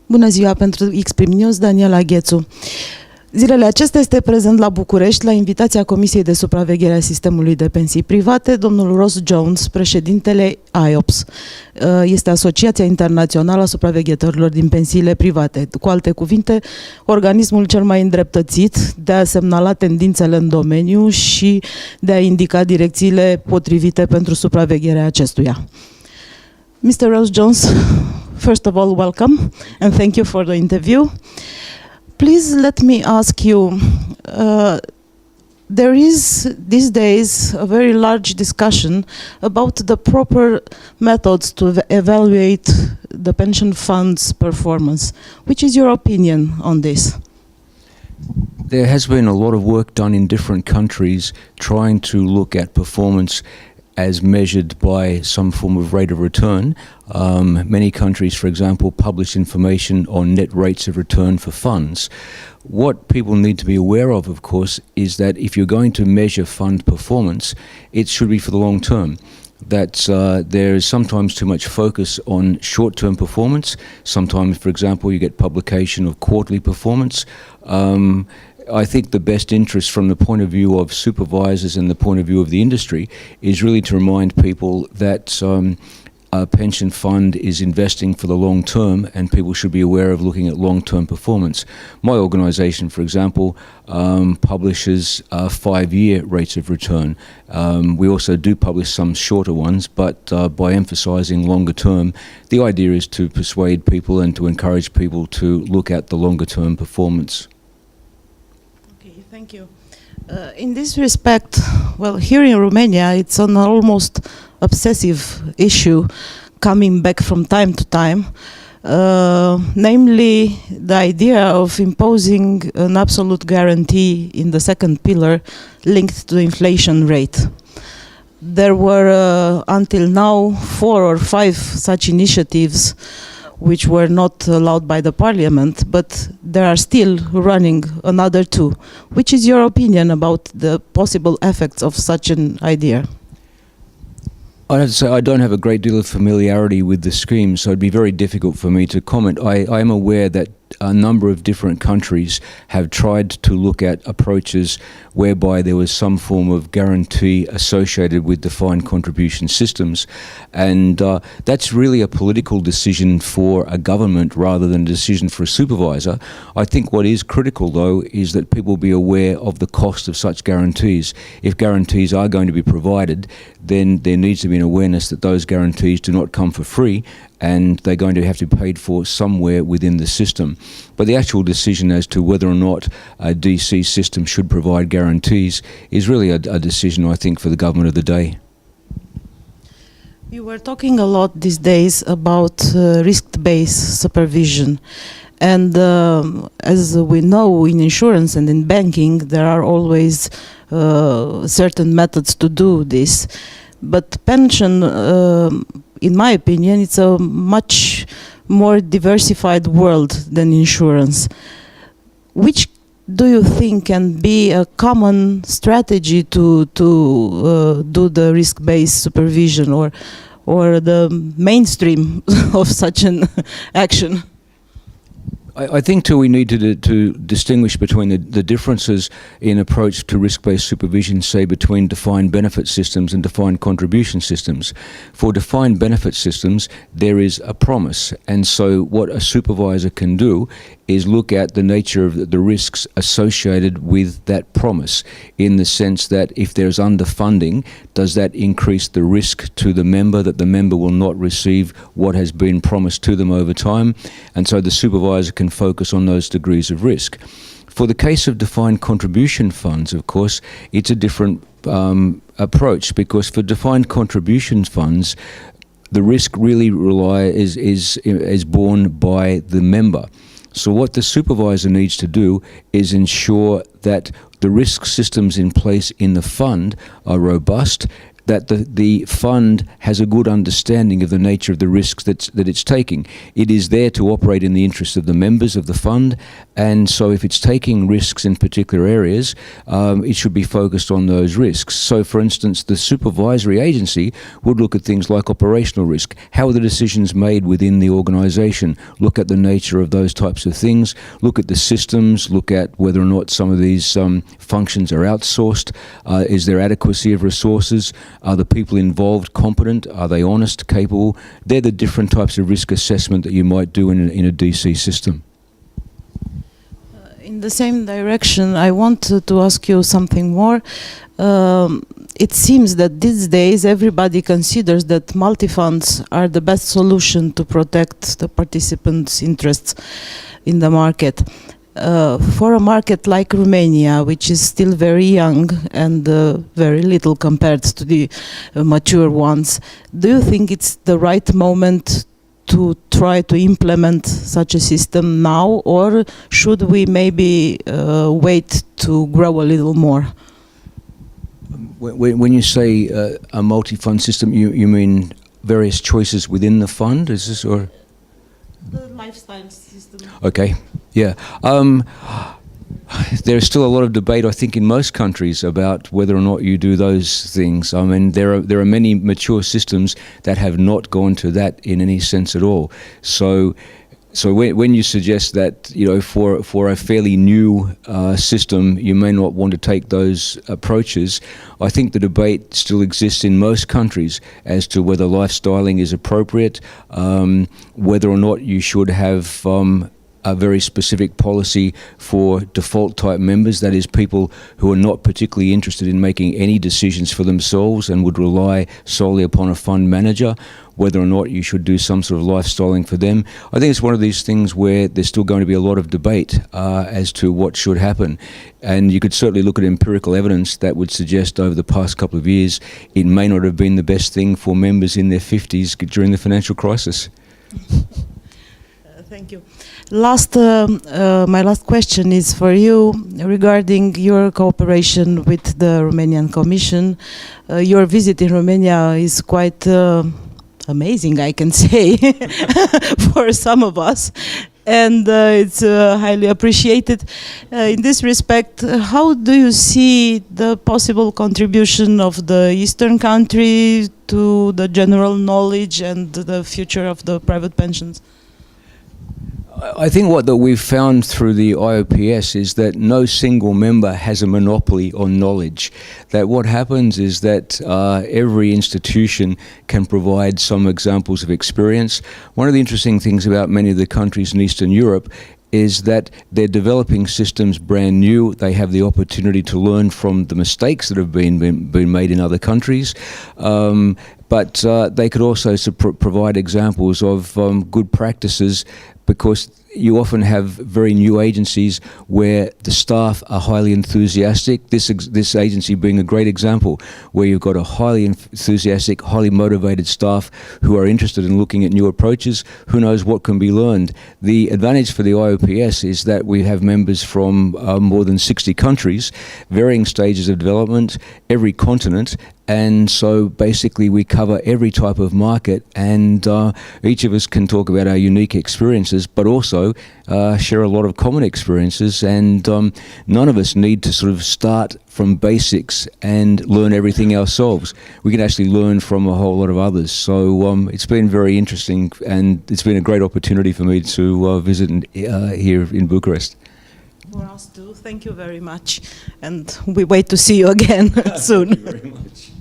Bună ziua, pentru XPRIMM News, Daniela Ghețu. Zilele acestea este prezent la București, la invitația Comisiei de Supraveghere a Sistemului de Pensii Private, domnul Ross Jones, președintele IOPS. Este Asociația Internațională a Supraveghetorilor din Pensiile Private. Cu alte cuvinte, organismul cel mai îndreptățit de a semnala tendințele în domeniu și de a indica direcțiile potrivite pentru supravegherea acestuia. Mr. Ross Jones, first of all, welcome and thank you for the interview. Please let me ask you, there is these days a very large discussion about the proper methods to evaluate the pension fund's performance. Which is your opinion on this? There has been a lot of work done in different countries trying to look at performance as measured by some form of rate of return. Many countries, for example, publish information on net rates of return for funds. What people need to be aware of course, is that if you're going to measure fund performance, it should be for the long term. That there is sometimes too much focus on short-term performance. Sometimes, for example, you get publication of quarterly performance. I think the best interest from the point of view of supervisors and the point of view of the industry is really to remind people that a pension fund is investing for the long term and people should be aware of looking at long-term performance. My organisation, for example, publishes 5-year rates of return. We also do publish some shorter ones, but by emphasising longer term, the idea is to persuade people and to encourage people to look at the longer term performance. Thank you. In this respect, well, here in Romania, it's an almost obsessive issue coming back from time to time, namely the idea of imposing an absolute guarantee in the second pillar linked to the inflation rate. There were, until now, 4 or 5 such initiatives which were not allowed by the parliament, but there are still running another 2. Which is your opinion about the possible effects of such an idea? I have to say I don't have a great deal of familiarity with the scheme, so it'd be very difficult for me to comment. I am aware that a number of different countries have tried to look at approaches whereby there was some form of guarantee associated with defined contribution systems, and that's really a political decision for a government rather than a decision for a supervisor. I think what is critical though is that people be aware of the cost of such guarantees. If guarantees are going to be provided, then there needs to be an awareness that those guarantees do not come for free and they're going to have to be paid for somewhere within the system. But the actual decision as to whether or not a DC system should provide guarantees is really a decision, I think, for the government of the day. You were talking a lot these days about risk-based supervision. And as we know, in insurance and in banking, there are always certain methods to do this. But pension, in my opinion, it's a much more diversified world than insurance. Which do you think can be a common strategy to do the risk-based supervision or the mainstream of such an action? I think too we need to distinguish between the differences in approach to risk-based supervision, say between defined benefit systems and defined contribution systems. For defined benefit systems, there is a promise, and so what a supervisor can do is look at the nature of the risks associated with that promise, in the sense that if there's underfunding, does that increase the risk to the member that the member will not receive what has been promised to them over time? And so the supervisor can focus on those degrees of risk. For the case of defined contribution funds, of course, it's a different approach, because for defined contribution funds, the risk really is borne by the member. So what the supervisor needs to do is ensure that the risk systems in place in the fund are robust, that the fund has a good understanding of the nature of the risks that it's taking. It is there to operate in the interests of the members of the fund, and so if it's taking risks in particular areas, it should be focused on those risks. So, for instance, the supervisory agency would look at things like operational risk. How are the decisions made within the organisation? Look at the nature of those types of things. Look at the systems. Look at whether or not some of these functions are outsourced. Is there adequacy of resources? Are the people involved competent? Are they honest, capable? They're the different types of risk assessment that you might do in a DC system. In the same direction, I want to ask you something more. It seems that these days everybody considers that multi-funds are the best solution to protect the participants' interests in the market. For a market like Romania, which is still very young and very little compared to the mature ones, do you think it's the right moment to try to implement such a system now, or should we maybe wait to grow a little more? When you say a multi-fund system, you mean various choices within the fund? Is this or? The lifestyle system. Okay, yeah. There's still a lot of debate, I think, in most countries about whether or not you do those things. I mean, there are many mature systems that have not gone to that in any sense at all. So when you suggest that, you know, for a fairly new system, you may not want to take those approaches, I think the debate still exists in most countries as to whether lifestyling is appropriate, whether or not you should have a very specific policy for default type members, that is people who are not particularly interested in making any decisions for themselves and would rely solely upon a fund manager, whether or not you should do some sort of lifestyling for them. I think it's one of these things where there's still going to be a lot of debate as to what should happen. And you could certainly look at empirical evidence that would suggest over the past couple of years it may not have been the best thing for members in their 50s during the financial crisis. Thank you. My last question is for you regarding your cooperation with the Romanian Commission. Your visit in Romania is quite amazing, I can say, for some of us, and it's highly appreciated. In this respect, how do you see the possible contribution of the Eastern country to the general knowledge and the future of the private pensions? I think what that we've found through the IOPS is that no single member has a monopoly on knowledge. That what happens is that every institution can provide some examples of experience. One of the interesting things about many of the countries in Eastern Europe is that they're developing systems brand new. They have the opportunity to learn from the mistakes that have been made in other countries. But they could also provide examples of good practices, because you often have very new agencies where the staff are highly enthusiastic. This agency being a great example, where you've got a highly enthusiastic, highly motivated staff who are interested in looking at new approaches. Who knows what can be learned? The advantage for the IOPS is that we have members from more than 60 countries, varying stages of development, every continent, and so basically we cover every type of market, and each of us can talk about our unique experiences, but also share a lot of common experiences, and none of us need to sort of start from basics and learn everything ourselves. We can actually learn from a whole lot of others. So it's been very interesting, and it's been a great opportunity for me to visit here in Bucharest. For us too. Thank you very much, and we wait to see you again soon. Thank you very much.